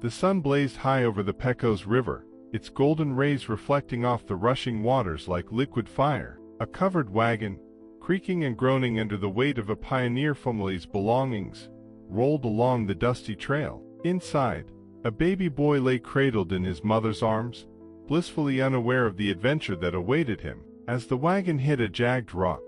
The sun blazed high over the Pecos River, its golden rays reflecting off the rushing waters like liquid fire. A covered wagon, creaking and groaning under the weight of a pioneer family's belongings, rolled along the dusty trail. Inside, a baby boy lay cradled in his mother's arms, blissfully unaware of the adventure that awaited him. As the wagon hit a jagged rock,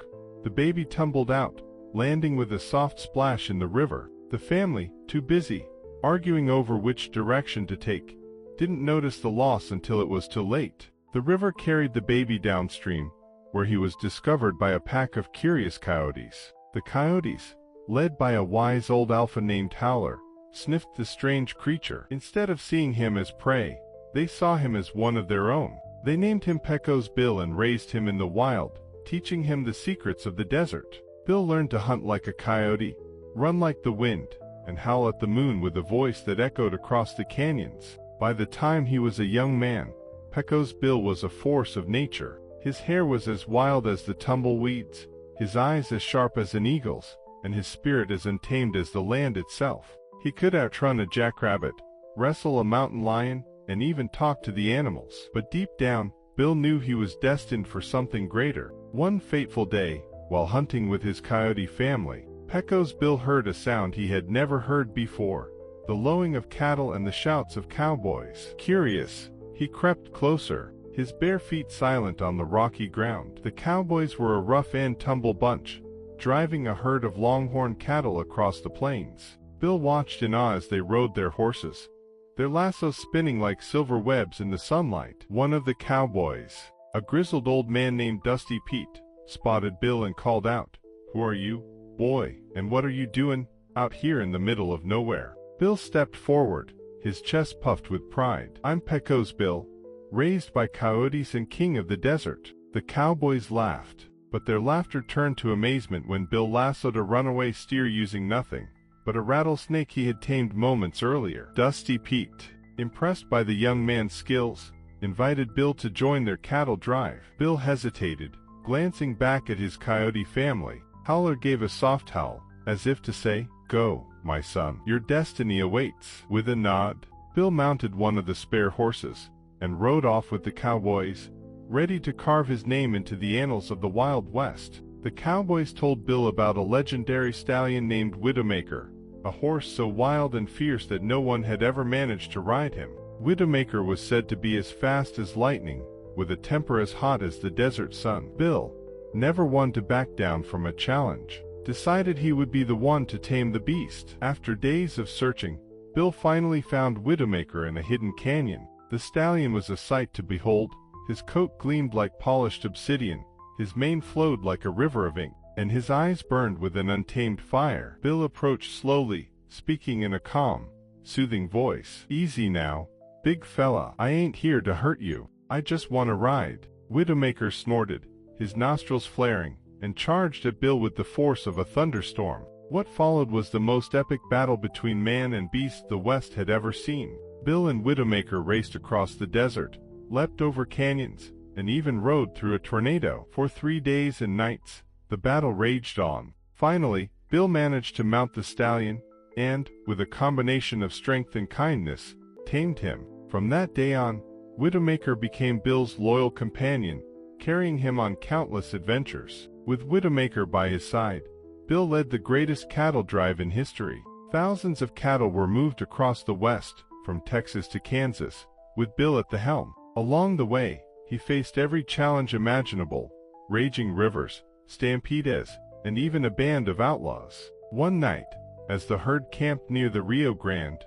the baby tumbled out, landing with a soft splash in the river. The family, too busy arguing over which direction to take, didn't notice the loss until it was too late. The river carried the baby downstream, where he was discovered by a pack of curious coyotes. The coyotes, led by a wise old alpha named Howler, sniffed the strange creature. Instead of seeing him as prey, they saw him as one of their own. They named him Pecos Bill and raised him in the wild, teaching him the secrets of the desert. Bill learned to hunt like a coyote, run like the wind, and howl at the moon with a voice that echoed across the canyons. By the time he was a young man, Pecos Bill was a force of nature. His hair was as wild as the tumbleweeds, his eyes as sharp as an eagle's, and his spirit as untamed as the land itself. He could outrun a jackrabbit, wrestle a mountain lion, and even talk to the animals. But deep down, Bill knew he was destined for something greater. One fateful day, while hunting with his coyote family, Pecos Bill heard a sound he had never heard before, the lowing of cattle and the shouts of cowboys. Curious, he crept closer, his bare feet silent on the rocky ground. The cowboys were a rough-and-tumble bunch, driving a herd of longhorn cattle across the plains. Bill watched in awe as they rode their horses, their lassos spinning like silver webs in the sunlight. One of the cowboys, a grizzled old man named Dusty Pete, spotted Bill and called out, "Who are you, boy, and what are you doing out here in the middle of nowhere?" Bill stepped forward, his chest puffed with pride. "I'm Pecos Bill, raised by coyotes and king of the desert." The cowboys laughed, but their laughter turned to amazement when Bill lassoed a runaway steer using nothing but a rattlesnake he had tamed moments earlier. Dusty Pete, impressed by the young man's skills, invited Bill to join their cattle drive. Bill hesitated, glancing back at his coyote family. Howler gave a soft howl, as if to say, "Go, my son, your destiny awaits." With a nod, Bill mounted one of the spare horses and rode off with the cowboys, ready to carve his name into the annals of the Wild West. The cowboys told Bill about a legendary stallion named Widowmaker, a horse so wild and fierce that no one had ever managed to ride him. Widowmaker was said to be as fast as lightning, with a temper as hot as the desert sun. Bill, never one to back down from a challenge, decided he would be the one to tame the beast. After days of searching, Bill finally found Widowmaker in a hidden canyon. The stallion was a sight to behold. His coat gleamed like polished obsidian, his mane flowed like a river of ink, and his eyes burned with an untamed fire. Bill approached slowly, speaking in a calm, soothing voice. "Easy now, big fella. I ain't here to hurt you. I just want to ride." Widowmaker snorted, his nostrils flaring, and charged at Bill with the force of a thunderstorm. What followed was the most epic battle between man and beast the West had ever seen. Bill and Widowmaker raced across the desert, leapt over canyons, and even rode through a tornado. For 3 days and nights, the battle raged on. Finally, Bill managed to mount the stallion, and, with a combination of strength and kindness, tamed him. From that day on, Widowmaker became Bill's loyal companion, carrying him on countless adventures. With Widowmaker by his side, Bill led the greatest cattle drive in history. Thousands of cattle were moved across the West, from Texas to Kansas, with Bill at the helm. Along the way, he faced every challenge imaginable: raging rivers, stampedes, and even a band of outlaws. One night, as the herd camped near the Rio Grande,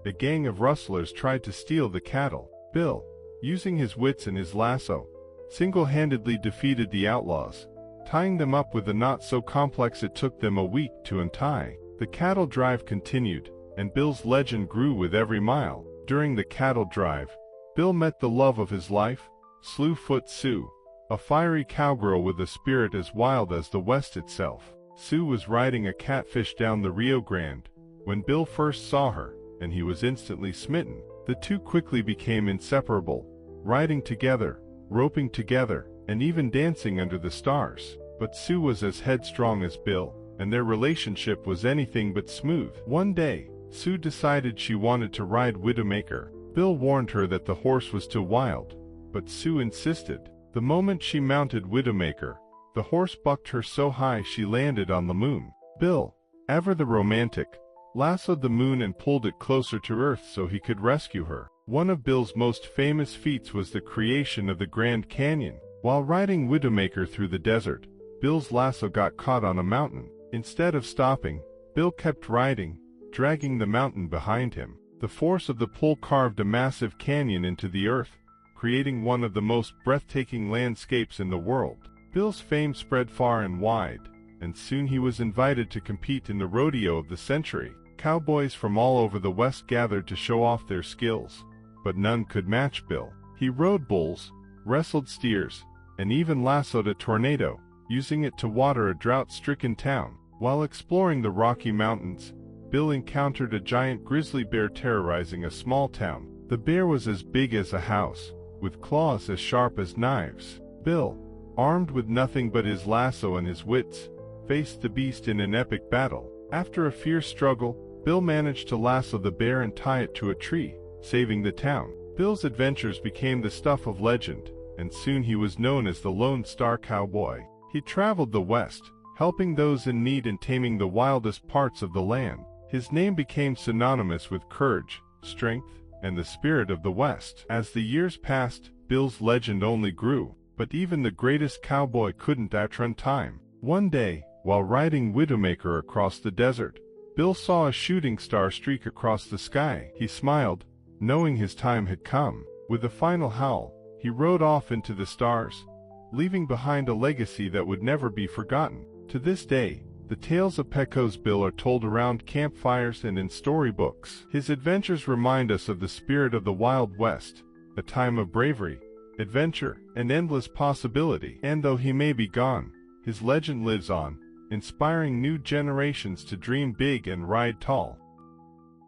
a gang of rustlers tried to steal the cattle. Bill, using his wits and his lasso, single-handedly defeated the outlaws, tying them up with a knot so complex it took them a week to untie. The cattle drive continued, and Bill's legend grew with every mile. During the cattle drive, Bill met the love of his life, Slewfoot Sue, a fiery cowgirl with a spirit as wild as the West itself. Sue was riding a catfish down the Rio Grande when Bill first saw her, and he was instantly smitten. The two quickly became inseparable, riding together, roping together, and even dancing under the stars. But Sue was as headstrong as Bill, and their relationship was anything but smooth. One day, Sue decided she wanted to ride Widowmaker. Bill warned her that the horse was too wild, but Sue insisted. The moment she mounted Widowmaker, the horse bucked her so high she landed on the moon. Bill, ever the romantic, lassoed the moon and pulled it closer to Earth so he could rescue her. One of Bill's most famous feats was the creation of the Grand Canyon. While riding Widowmaker through the desert, Bill's lasso got caught on a mountain. Instead of stopping, Bill kept riding, dragging the mountain behind him. The force of the pull carved a massive canyon into the earth, creating one of the most breathtaking landscapes in the world. Bill's fame spread far and wide, and soon he was invited to compete in the rodeo of the century. Cowboys from all over the West gathered to show off their skills, but none could match Bill. He rode bulls, wrestled steers, and even lassoed a tornado, using it to water a drought-stricken town. While exploring the Rocky Mountains, Bill encountered a giant grizzly bear terrorizing a small town. The bear was as big as a house, with claws as sharp as knives. Bill, armed with nothing but his lasso and his wits, faced the beast in an epic battle. After a fierce struggle, Bill managed to lasso the bear and tie it to a tree, saving the town. Bill's adventures became the stuff of legend, and soon he was known as the Lone Star Cowboy. He traveled the West, helping those in need and taming the wildest parts of the land. His name became synonymous with courage, strength, and the spirit of the West. As the years passed, Bill's legend only grew, but even the greatest cowboy couldn't outrun time. One day, while riding Widowmaker across the desert, Bill saw a shooting star streak across the sky. He smiled, knowing his time had come. With a final howl, he rode off into the stars, leaving behind a legacy that would never be forgotten. To this day, the tales of Pecos Bill are told around campfires and in storybooks. His adventures remind us of the spirit of the Wild West, a time of bravery, adventure, and endless possibility. And though he may be gone, his legend lives on, inspiring new generations to dream big and ride tall.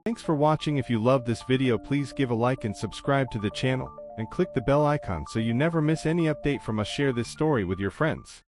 Thanks for watching. If you loved this video, please give a like and subscribe to the channel, and click the bell icon so you never miss any update from us. Share this story with your friends.